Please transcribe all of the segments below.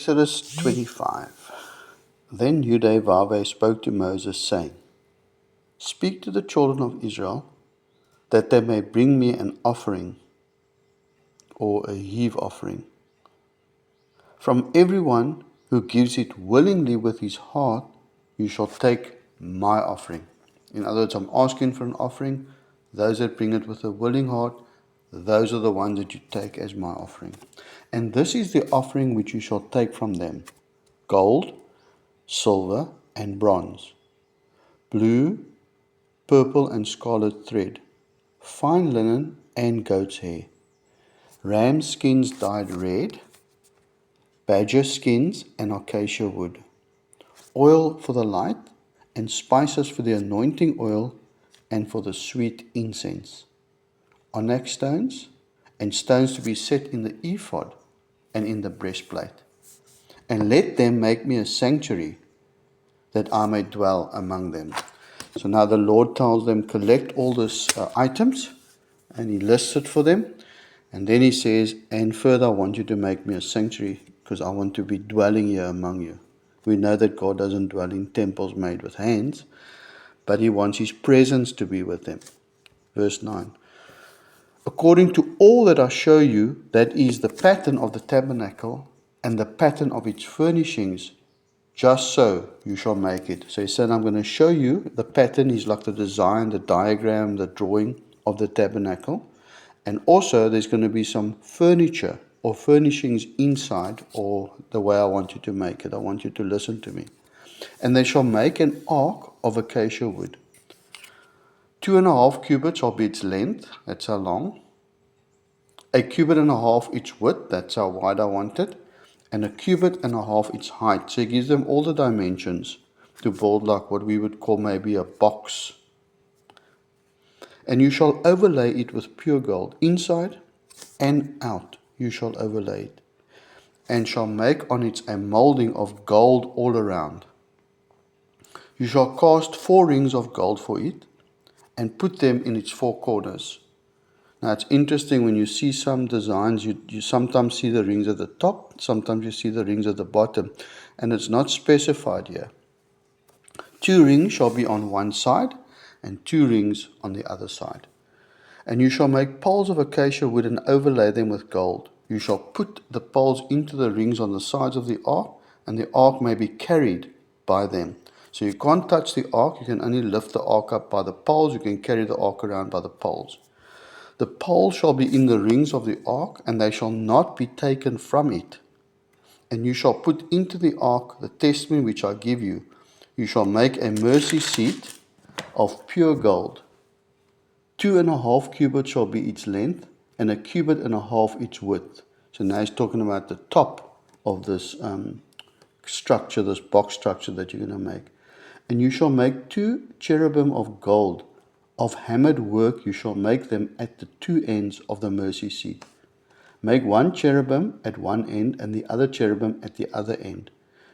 Exodus 25. Then Yudhe spoke to Moses, saying, Speak to the children of Israel, that they may bring me an offering, or a heave offering. From everyone who gives it willingly with his heart, you shall take my offering. In other words, I'm asking for an offering. Those that bring it with a willing heart, those are the ones that you take as my offering. And this is the offering which you shall take from them: gold, silver, and bronze, blue, purple, and scarlet thread, fine linen and goat's hair, ram skins dyed red, badger skins and acacia wood, oil for the light, and spices for the anointing oil and for the sweet incense, onyx stones, and stones to be set in the ephod and in the breastplate. And let them make me a sanctuary, that I may dwell among them. So now the Lord tells them, collect all these items, and he lists it for them. And then he says, and further, I want you to make me a sanctuary, because I want to be dwelling here among you. We know that God doesn't dwell in temples made with hands, but he wants his presence to be with them. Verse 9. According to all that I show you, that is the pattern of the tabernacle and the pattern of its furnishings, just so you shall make it. So he said, I'm going to show you the pattern is like the design, the diagram, the drawing of the tabernacle. And also there's going to be some furniture or furnishings inside, or the way I want you to make it. I want you to listen to me. And they shall make an ark of acacia wood. 2.5 cubits shall be its length, that's how long. 1.5 cubits its width, that's how wide I want it. And 1.5 cubits its height. So it gives them all the dimensions to build like what we would call maybe a box. And you shall overlay it with pure gold, inside and out you shall overlay it, and shall make on it a moulding of gold all around. You shall cast 4 rings of gold for it, and put them in its 4 corners. Now it's interesting, when you see some designs, you sometimes see the rings at the top, sometimes you see the rings at the bottom, and it's not specified here. 2 rings shall be on one side, and 2 rings on the other side. And you shall make poles of acacia wood and overlay them with gold. You shall put the poles into the rings on the sides of the ark, and the ark may be carried by them. So you can't touch the ark, you can only lift the ark up by the poles, you can carry the ark around by the poles. The poles shall be in the rings of the ark, and they shall not be taken from it. And you shall put into the ark the testimony which I give you. You shall make a mercy seat of pure gold. 2.5 cubits shall be its length, and 1.5 cubits its width. So now he's talking about the top of this structure, this box structure that you're going to make. And you shall make 2 cherubim of gold. Of hammered work you shall make them at the 2 ends of the mercy seat. Make 1 cherubim at one end, and the other cherubim at the other end.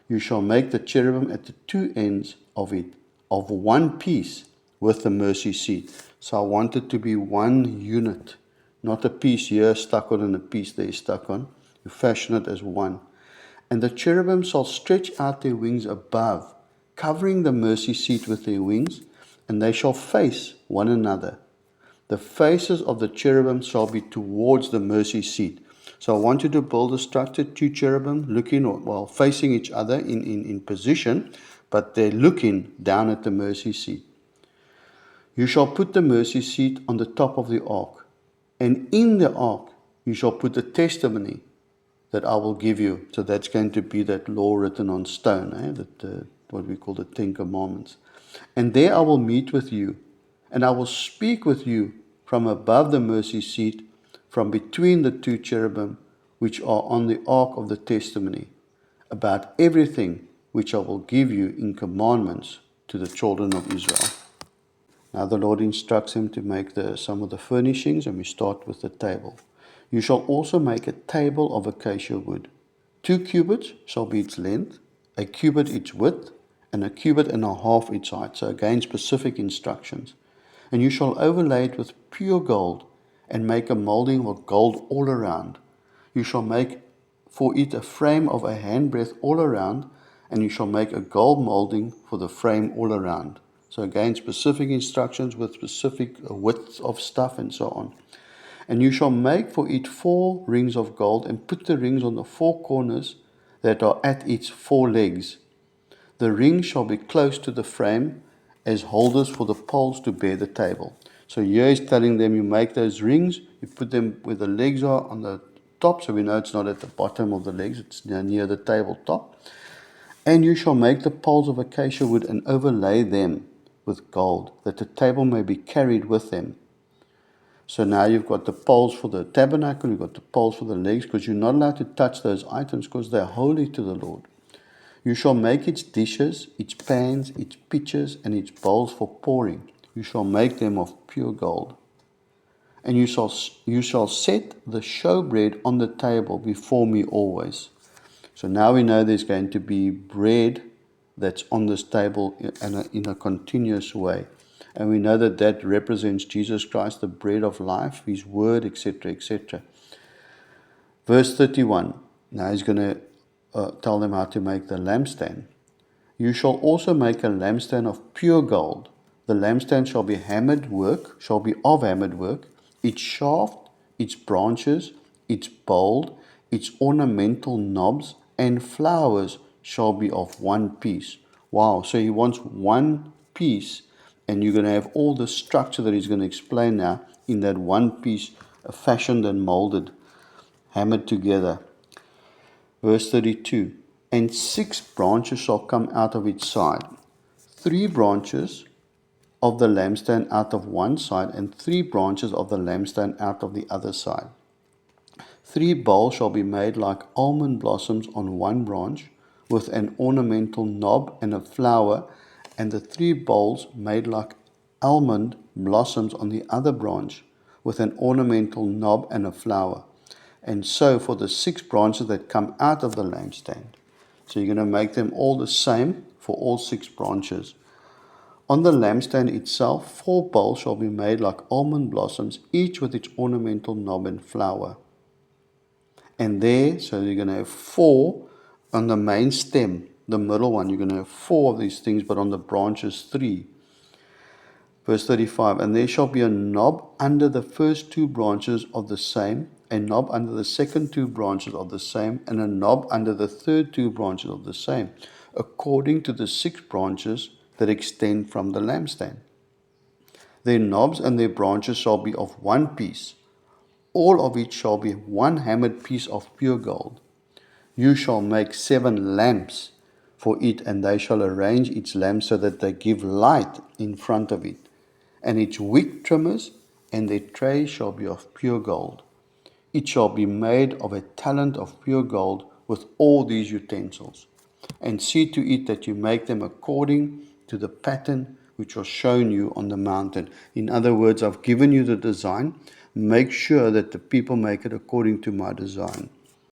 You shall make the cherubim at the 2 ends of it, of one piece with the mercy seat. So I want it to be one unit, not a piece here stuck on and a piece there stuck on. You fashion it as one. And the cherubim shall stretch out their wings above, covering the mercy seat with their wings, and they shall face one another. The faces of the cherubim shall be towards the mercy seat. So I want you to build a structure, 2 cherubim looking, well, facing each other in position, but they're looking down at the mercy seat. You shall put the mercy seat on the top of the ark, and in the ark you shall put the testimony that I will give you. So that's going to be that law written on stone, what we call the 10 Commandments. And there I will meet with you, and I will speak with you from above the mercy seat, from between the 2 cherubim which are on the ark of the testimony, about everything which I will give you in commandments to the children of Israel. Now the Lord instructs him to make some of the furnishings, and we start with the table. You shall also make a table of acacia wood. 2 cubits shall be its length, 1 cubit its width, and 1.5 cubits its height. So again, specific instructions. And you shall overlay it with pure gold, and make a moulding of gold all around. You shall make for it a frame of a handbreadth all around, and you shall make a gold molding for the frame all around. So again, specific instructions with specific width of stuff and so on. And you shall make for it 4 rings of gold, and put the rings on the 4 corners that are at its 4 legs. The rings shall be close to the frame as holders for the poles to bear the table. So here he's telling them, you make those rings, you put them where the legs are on the top, so we know it's not at the bottom of the legs, it's near the tabletop. And you shall make the poles of acacia wood and overlay them with gold, that the table may be carried with them. So now you've got the poles for the tabernacle, you've got the poles for the legs, because you're not allowed to touch those items because they're holy to the Lord. You shall make its dishes, its pans, its pitchers, and its bowls for pouring. You shall make them of pure gold. And you shall set the showbread on the table before me always. So now we know there's going to be bread that's on this table in a continuous way. And we know that that represents Jesus Christ, the bread of life, His word, etc., etc. Verse 31. Now he's going to tell them how to make the lampstand. You shall also make a lampstand of pure gold. The lampstand shall be of hammered work, its shaft, its branches, its bowl, its ornamental knobs, and flowers shall be of one piece. Wow, so he wants one piece, and you're going to have all the structure that he's going to explain now in that one piece, fashioned and molded, hammered together. Verse 32, and 6 branches shall come out of its side, 3 branches of the lampstand out of one side, and 3 branches of the lampstand out of the other side. 3 bowls shall be made like almond blossoms on one branch, with an ornamental knob and a flower, and the 3 bowls made like almond blossoms on the other branch, with an ornamental knob and a flower. And so for the 6 branches that come out of the lampstand. So you're going to make them all the same for all 6 branches. On the lampstand itself, 4 bowls shall be made like almond blossoms, each with its ornamental knob and flower. And there, so you're going to have 4 on the main stem, the middle one, you're going to have 4 of these things, but on the branches 3. Verse 35, and there shall be a knob under the first 2 branches of the same, a knob under the second 2 branches of the same, and a knob under the third 2 branches of the same, according to the 6 branches that extend from the lampstand. Their knobs and their branches shall be of one piece. All of it shall be one hammered piece of pure gold. You shall make 7 lamps for it, and they shall arrange its lamps so that they give light in front of it. And its wick trimmers and their trays shall be of pure gold. It shall be made of a talent of pure gold with all these utensils. And see to it that you make them according to the pattern which was shown you on the mountain. In other words, I've given you the design. Make sure that the people make it according to my design.